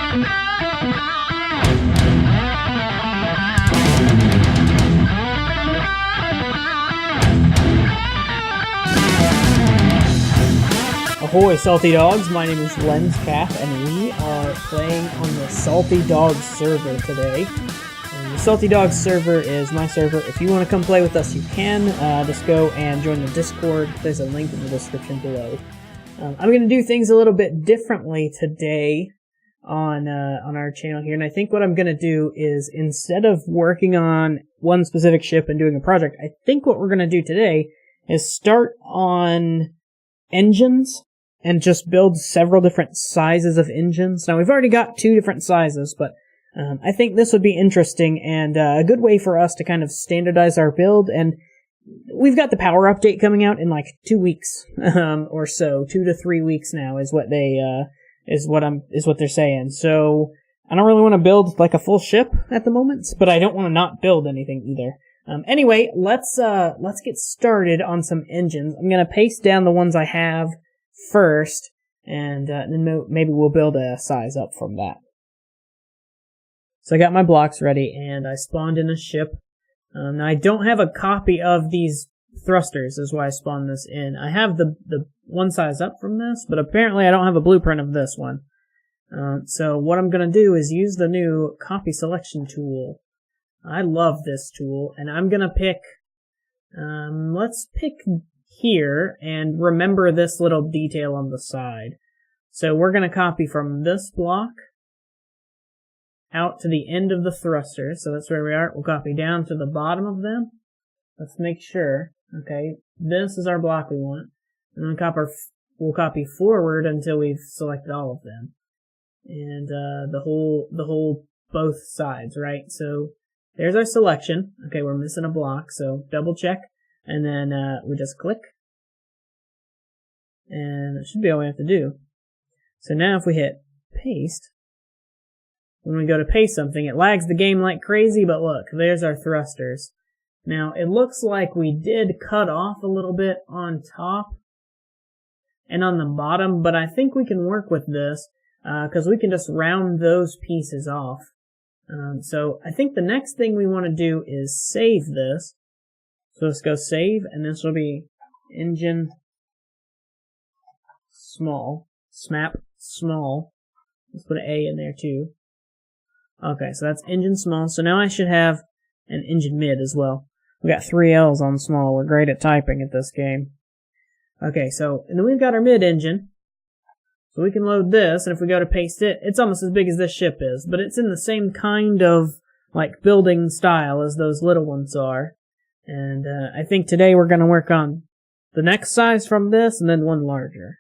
Ahoy, Salty Dogs! My name is Lenscap, and we are playing on the Salty Dogs server today. And the Salty Dogs server is my server. If you want to come play with us, you can. Just go and join the Discord. There's a link in the description below. I'm going to do things a little bit differently today on our channel here, and I think what I'm going to do is, instead of working on one specific ship and doing a project, I think what we're going to do today is start on engines and just build several different sizes of engines. Now, we've already got 2 different sizes, but I think this would be interesting and a good way for us to kind of standardize our build. And we've got the power update coming out in like 2 weeks or so. 2 to 3 weeks now is what they is what they're saying. So I don't really want to build like a full ship at the moment, but I don't want to not build anything either. Anyway, let's get started on some engines. I'm gonna paste down the ones I have first, and then maybe we'll build a size up from that. So I got my blocks ready, and I spawned in a ship. Now I don't have a copy of these thrusters, is why I spawned this in. I have the one size up from this, but apparently I don't have a blueprint of this one. So what I'm gonna do is use the new copy selection tool. I love this tool, and I'm gonna pick, let's pick here, and remember this little detail on the side. So we're gonna copy from this block out to the end of the thruster, so that's where we are. We'll copy down to the bottom of them. Let's make sure, okay, this is our block we want, and then we'll copy forward until we've selected all of them. And the whole both sides, right? So there's our selection. Okay, we're missing a block, so double check, and then we just click, and that should be all we have to do. So now if we hit paste, when we go to paste something, it lags the game like crazy, but look, there's our thrusters. Now, it looks like we did cut off a little bit on top and on the bottom, but I think we can work with this, because we can just round those pieces off. So I think the next thing we want to do is save this. So let's go save, and this will be engine small, smap small. Let's put an A in there too. Okay, so that's engine small. So now I should have an engine mid as well. We got 3 L's on small. We're great at typing at this game. Okay, so, and then we've got our mid engine. So we can load this, and if we go to paste it, it's almost as big as this ship is, but it's in the same kind of, like, building style as those little ones are. And I think today we're going to work on the next size from this, and then one larger.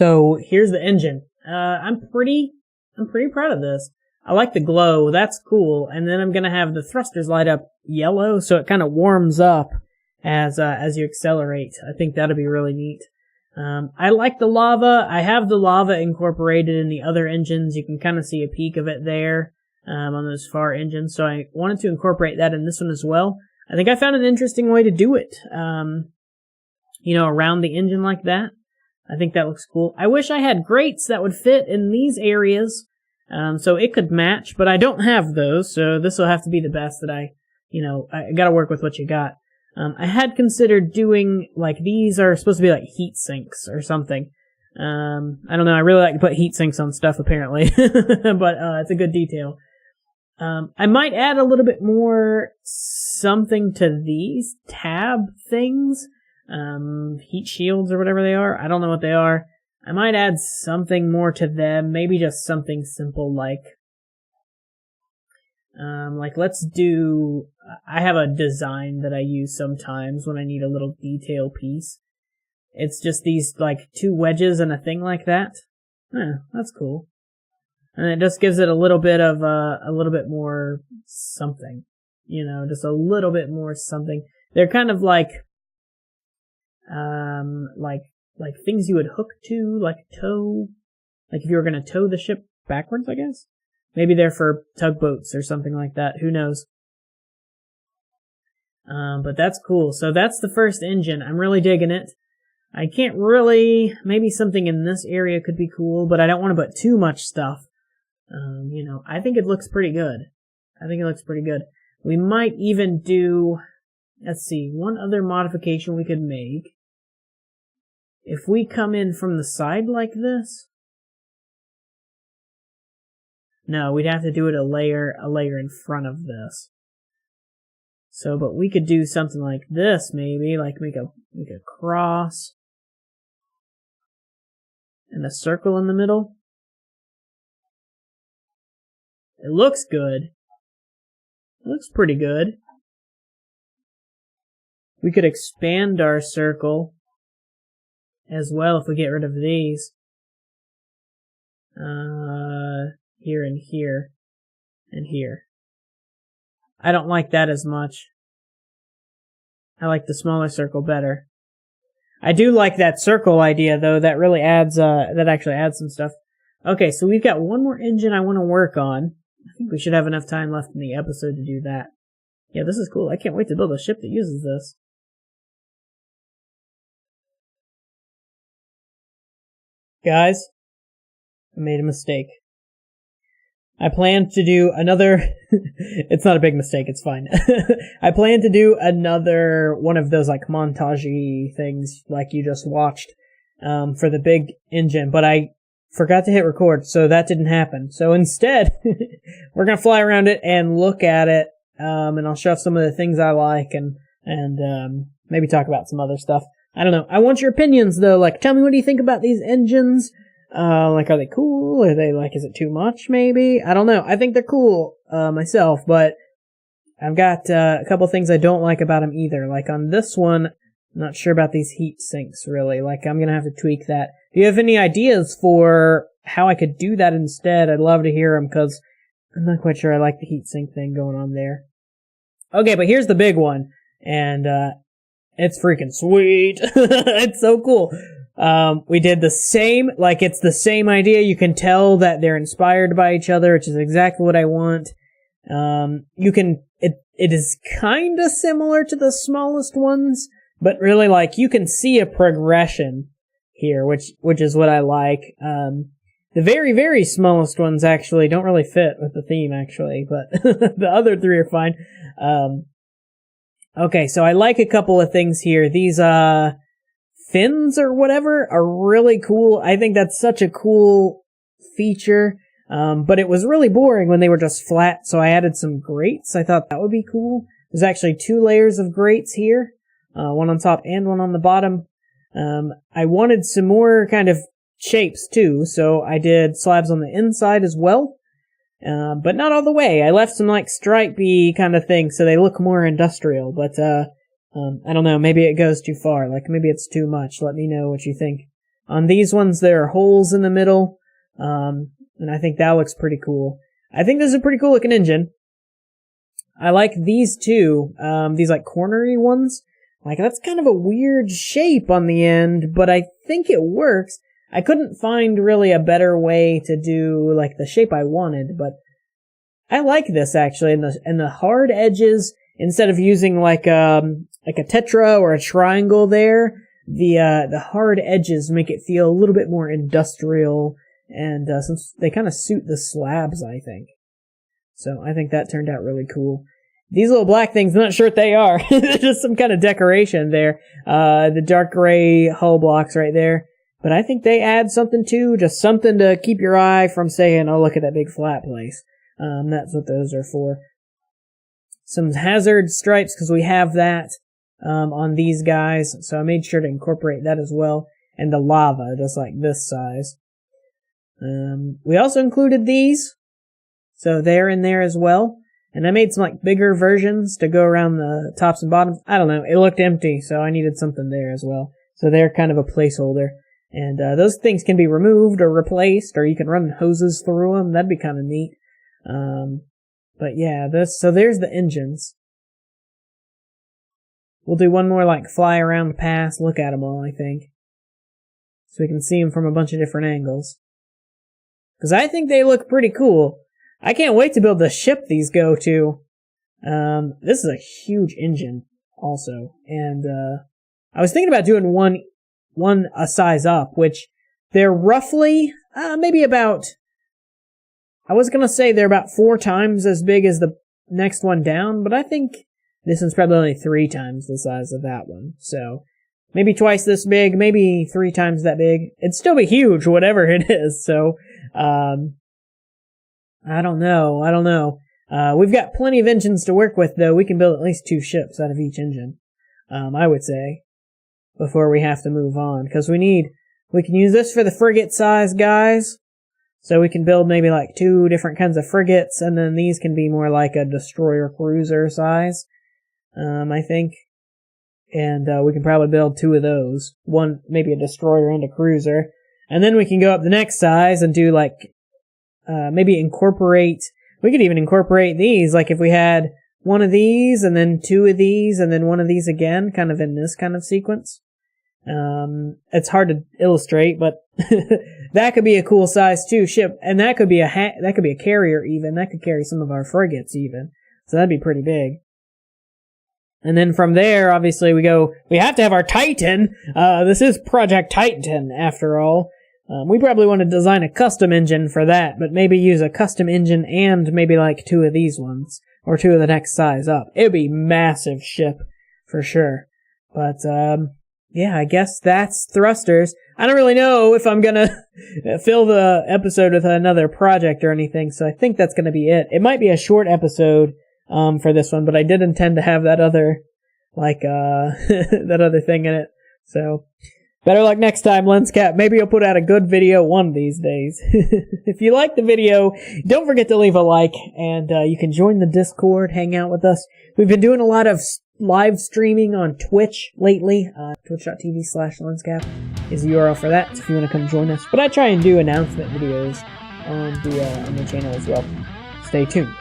So here's the engine. I'm pretty proud of this. I like the glow. That's cool. And then I'm gonna have the thrusters light up yellow, so it kind of warms up as you accelerate. I think that'll be really neat. I like the lava. I have the lava incorporated in the other engines. You can kind of see a peek of it there, on those far engines. So I wanted to incorporate that in this one as well. I think I found an interesting way to do it. Around the engine like that. I think that looks cool. I wish I had grates that would fit in these areas, so it could match, but I don't have those, so this will have to be the best that I gotta work with what you got. I had considered doing, like, these are supposed to be like heat sinks or something. I don't know, I really like to put heat sinks on stuff apparently, but it's a good detail. I might add a little bit more something to these tab things. Heat shields or whatever they are. I don't know what they are. I might add something more to them. Maybe just something simple like let's do, I have a design that I use sometimes when I need a little detail piece. It's just these, like, 2 wedges and a thing like that. That's cool. And it just gives it a little bit more something. Just a little bit more something. They're kind of like things you would hook to, like tow, like if you were gonna tow the ship backwards, I guess. Maybe they're for tugboats or something like that, who knows. But that's cool. So that's the first engine. I'm really digging it. I can't really, maybe something in this area could be cool, but I don't want to put too much stuff. I think it looks pretty good. We might even do, let's see, one other modification we could make. If we come in from the side like this, no, we'd have to do it a layer in front of this. So, but we could do something like this, maybe, like make a cross and a circle in the middle. It looks good. It looks pretty good. We could expand our circle as well if we get rid of these. Here and here and here. I don't like that as much. I like the smaller circle better. I do like that circle idea though. That really adds, that actually adds some stuff. Okay, so we've got one more engine I want to work on. I think we should have enough time left in the episode to do that. Yeah, this is cool. I can't wait to build a ship that uses this. Guys, I made a mistake. I plan to do another, it's not a big mistake, it's fine. I plan to do another one of those like montage-y things like you just watched, for the big engine, but I forgot to hit record, so that didn't happen. So instead, we're gonna fly around it and look at it, and I'll show off some of the things I like and maybe talk about some other stuff. I don't know. I want your opinions though, like tell me what do you think about these engines? Like, are they cool? Are they, like, is it too much, maybe? I don't know. I think they're cool, myself, but I've got, a couple things I don't like about them either. Like, on this one, I'm not sure about these heat sinks, really. Like, I'm gonna have to tweak that. Do you have any ideas for how I could do that instead? I'd love to hear them, because I'm not quite sure I like the heat sink thing going on there. Okay, but here's the big one, and, it's freaking sweet. It's so cool. We did the same, like it's the same idea. You can tell that they're inspired by each other, which is exactly what I want. It is kinda similar to the smallest ones, but really like you can see a progression here, which is what I like. The very, very smallest ones actually don't really fit with the theme actually, but the other 3 are fine. Okay, so I like a couple of things here. These, fins or whatever are really cool. I think that's such a cool feature. But it was really boring when they were just flat, so I added some grates. I thought that would be cool. There's actually 2 layers of grates here. One on top and one on the bottom. I wanted some more kind of shapes too, so I did slabs on the inside as well. But not all the way. I left some like stripey kind of things so they look more industrial, but I don't know, maybe it goes too far, like maybe it's too much. Let me know what you think On these ones, there are holes in the middle, and I think that looks pretty cool. I think this is a pretty cool looking engine. I like these two, these like cornery ones. Like, that's kind of a weird shape on the end, but I think it works. I couldn't find really a better way to do, like, the shape I wanted, but I like this, actually. And the hard edges, instead of using, like a tetra or a triangle there, the hard edges make it feel a little bit more industrial, and since they kind of suit the slabs, I think. So I think that turned out really cool. These little black things, I'm not sure what they are. They're just some kind of decoration there. The dark gray hull blocks right there. But I think they add something too, just something to keep your eye from saying, oh, look at that big flat place. That's what those are for. Some hazard stripes, because we have that on these guys. So I made sure to incorporate that as well. And the lava, just like this size. We also included these. So they're in there as well. And I made some like bigger versions to go around the tops and bottoms. I don't know. It looked empty, so I needed something there as well. So they're kind of a placeholder. And those things can be removed or replaced, or you can run hoses through them. That'd be kind of neat. But yeah, so there's the engines. We'll do one more like fly around pass, look at them all, I think. So we can see them from a bunch of different angles. Because I think they look pretty cool. I can't wait to build the ship these go to. This is a huge engine also. And I was thinking about doing one a size up, which they're roughly maybe about, I was gonna say they're about 4 times as big as the next one down, but I think this one's probably only 3 times the size of that one. So maybe twice this big, maybe 3 times that big. It'd still be huge, whatever it is. So I don't know. We've got plenty of engines to work with, though. We can build at least 2 ships out of each engine, I would say, before we have to move on. Because we can use this for the frigate size guys. So we can build maybe like 2 different kinds of frigates, and then these can be more like a destroyer cruiser size, I think. And we can probably build 2 of those. One, maybe a destroyer and a cruiser. And then we can go up the next size and do like maybe we could even incorporate these, like if we had 1 of these, and then 2 of these, and then 1 of these again, kind of in this kind of sequence. It's hard to illustrate, but that could be a cool size too, ship, and that could be a carrier even, that could carry some of our frigates even, so that'd be pretty big. And then from there, obviously we have to have our Titan. This is Project Titan after all. We probably want to design a custom engine for that, but maybe use a custom engine and maybe like 2 of these ones, or 2 of the next size up. It would be massive ship, for sure. But, yeah, I guess that's thrusters. I don't really know if I'm gonna fill the episode with another project or anything, so I think that's gonna be it. It might be a short episode, for this one, but I did intend to have that other, that other thing in it. So, better luck next time, Lenscap. Maybe I'll put out a good video one of these days. If you like the video, don't forget to leave a like, and you can join the Discord, hang out with us. We've been doing a lot of live streaming on Twitch lately. Twitch.tv/Lenscap is the URL for that if you want to come join us. But I try and do announcement videos on the channel as well. Stay tuned.